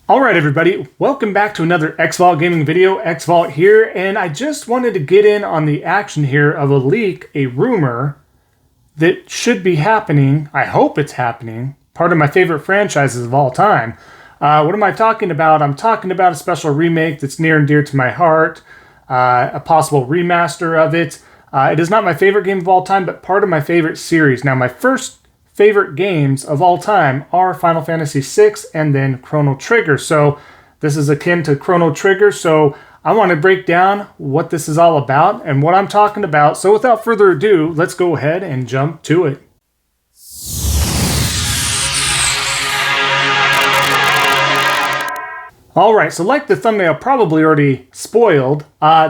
Alright everybody, welcome back to another Xvault gaming video. Xvault here, and I just wanted to get in on the action here of a leak, a rumor that should be happening. I hope it's happening. Part of my favorite franchises of all time. What am I talking about? I'm talking about a special remake that's near and dear to my heart, a possible remaster of it. It is not my favorite game of all time, but part of my favorite series. Now, my first favorite games of all time are Final Fantasy VI and then Chrono Trigger. So this is akin to Chrono Trigger. So I want to break down what this is all about and what I'm talking about. So without further ado, let's go ahead and jump to it. Alright, so like the thumbnail probably already spoiled,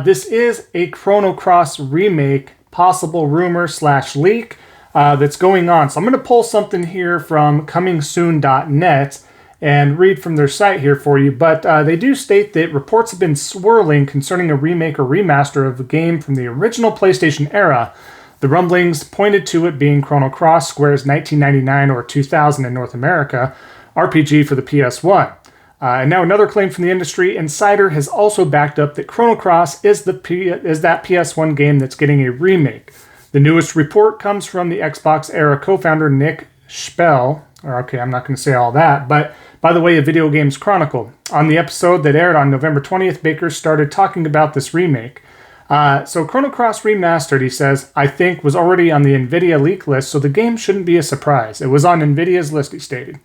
this is a Chrono Cross remake, possible rumor / leak. That's going on. So I'm going to pull something here from comingsoon.net and read from their site here for you. But they do state that reports have been swirling concerning a remake or remaster of a game from the original PlayStation era. The rumblings pointed to it being Chrono Cross, Square's 1999 or 2000 in North America RPG for the PS1. And now another claim from the industry insider has also backed up that Chrono Cross is that PS1 game that's getting a remake. The newest report comes from the Xbox era co-founder Nick Spell. Okay, I'm not going to say all that, but by the way, a Video Games Chronicle. On the episode that aired on November 20th, Baker started talking about this remake. So Chrono Cross Remastered, he says, I think was already on the NVIDIA leak list, so the game shouldn't be a surprise. It was on NVIDIA's list, he stated.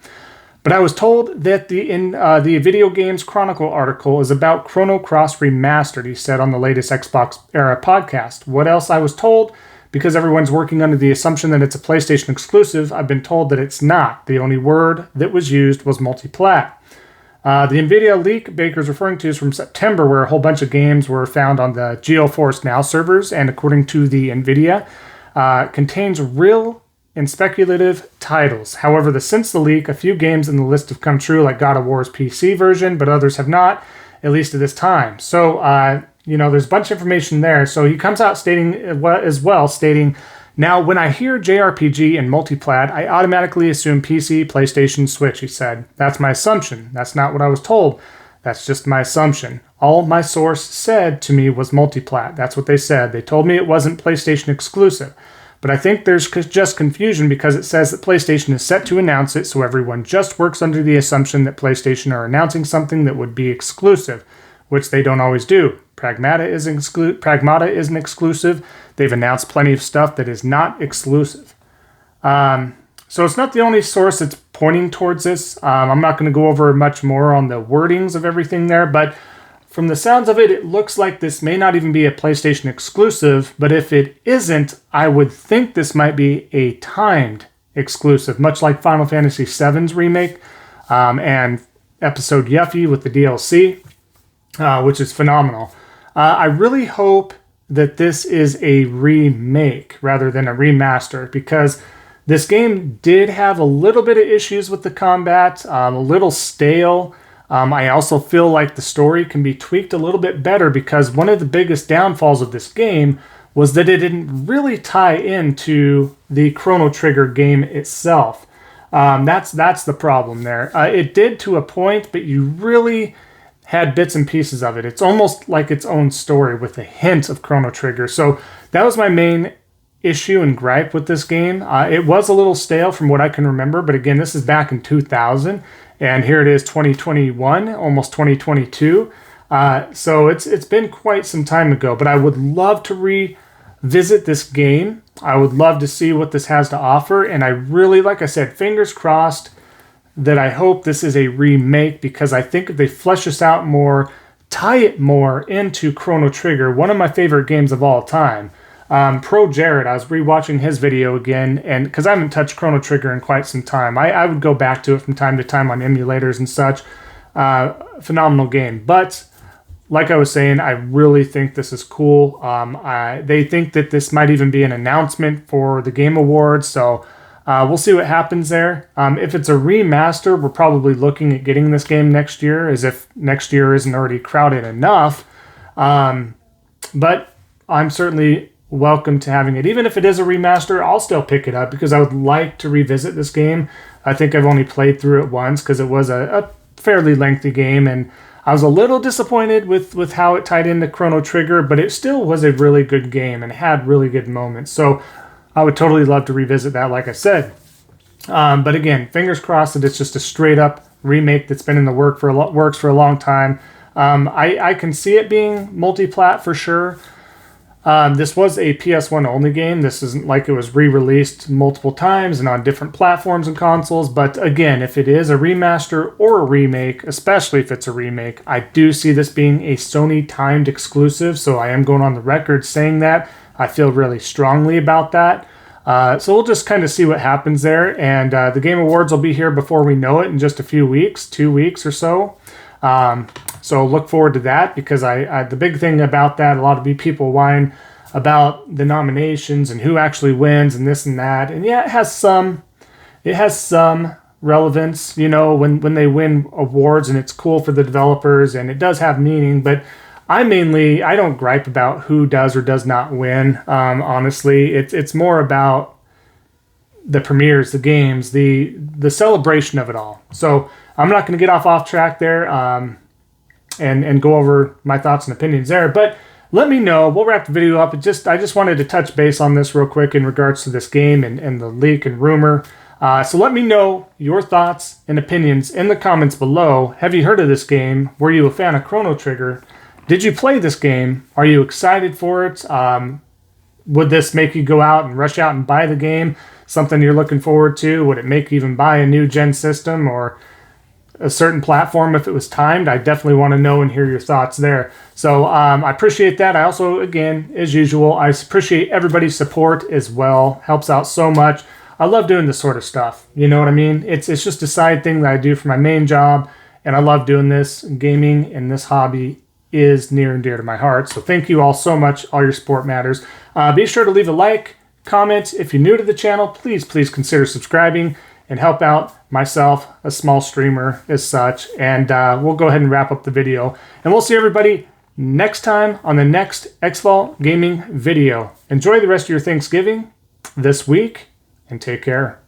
But I was told that the Video Games Chronicle article is about Chrono Cross Remastered, he said on the latest Xbox era podcast. What else I was told? Because everyone's working under the assumption that it's a PlayStation exclusive, I've been told that it's not. The only word that was used was multi-plat. The NVIDIA leak Baker's referring to is from September, where a whole bunch of games were found on the GeForce Now servers, and according to the NVIDIA, contains real and speculative titles. However, since the leak, a few games in the list have come true, like God of War's PC version, but others have not, at least at this time. So, there's a bunch of information there. So he comes out stating, now when I hear JRPG and multiplat, I automatically assume PC, PlayStation, Switch, he said. That's my assumption. That's not what I was told. That's just my assumption. All my source said to me was multiplat. That's what they said. They told me it wasn't PlayStation exclusive. But I think there's just confusion because it says that PlayStation is set to announce it, so everyone just works under the assumption that PlayStation are announcing something that would be exclusive, which they don't always do. Pragmata isn't exclusive. They've announced plenty of stuff that is not exclusive. So it's not the only source that's pointing towards this. I'm not going to go over much more on the wordings of everything there, but from the sounds of it, it looks like this may not even be a PlayStation exclusive, but if it isn't, I would think this might be a timed exclusive, much like Final Fantasy VII's remake and episode Yuffie with the DLC, which is phenomenal. I really hope that this is a remake rather than a remaster, because this game did have a little bit of issues with the combat, a little stale. I also feel like the story can be tweaked a little bit better, because one of the biggest downfalls of this game was that it didn't really tie into the Chrono Trigger game itself. That's the problem there. It did to a point, but you really had bits and pieces of it. It's almost like its own story with a hint of Chrono Trigger. So that was my main issue and gripe with this game. It was a little stale from what I can remember, but again, this is back in 2000, and here it is 2021, almost 2022. So it's been quite some time ago, but I would love to revisit this game. I would love to see what this has to offer, and I really, like I said, fingers crossed that I hope this is a remake, because I think if they flesh this out more, tie it more into Chrono Trigger, one of my favorite games of all time. Pro Jared, I was rewatching his video again, and because I haven't touched Chrono Trigger in quite some time, I would go back to it from time to time on emulators and such. Phenomenal game. But like I was saying, I really think this is cool. They think that this might even be an announcement for the Game Awards, so we'll see what happens there. If it's a remaster, we're probably looking at getting this game next year, as if next year isn't already crowded enough. But I'm certainly welcome to having it. Even if it is a remaster, I'll still pick it up because I would like to revisit this game. I think I've only played through it once because it was a fairly lengthy game, and I was a little disappointed with how it tied into Chrono Trigger, but it still was a really good game and had really good moments. So I would totally love to revisit that, like I said. But again, fingers crossed that it's just a straight up remake that's been in the works for a long time. I can see it being multi-plat for sure. This was a PS1 only game. This isn't like it was re-released multiple times and on different platforms and consoles. But again, if it is a remaster or a remake, especially if it's a remake, I do see this being a Sony timed exclusive. So I am going on the record saying that. I feel really strongly about that. So we'll just kind of see what happens there. And the Game Awards will be here before we know it in just a few weeks, 2 weeks or so. So look forward to that, because the big thing about that, a lot of people whine about the nominations and who actually wins and this and that. And yeah, it has some relevance, you know, when they win awards, and it's cool for the developers and it does have meaning. But I don't gripe about who does or does not win. Honestly, it's more about the premieres, the games, the celebration of it all. So I'm not going to get off track there and go over my thoughts and opinions there. But let me know. We'll wrap the video up. I just wanted to touch base on this real quick in regards to this game and the leak and rumor. So let me know your thoughts and opinions in the comments below. Have you heard of this game? Were you a fan of Chrono Trigger? Did you play this game? Are you excited for it? Would this make you go out and rush out and buy the game? Something you're looking forward to? Would it make you even buy a new gen system or a certain platform if it was timed? I definitely want to know and hear your thoughts there. So I appreciate that. I also, again, as usual, I appreciate everybody's support as well. Helps out so much. I love doing this sort of stuff. You know what I mean? It's just a side thing that I do for my main job, and I love doing this. Gaming and this hobby is near and dear to my heart. So thank you all so much. All your support matters. Be sure to leave a like, comment. If you're new to the channel, please consider subscribing and help out myself, a small streamer as such. And we'll go ahead and wrap up the video. And we'll see everybody next time on the next Xvault gaming video. Enjoy the rest of your Thanksgiving this week, and take care.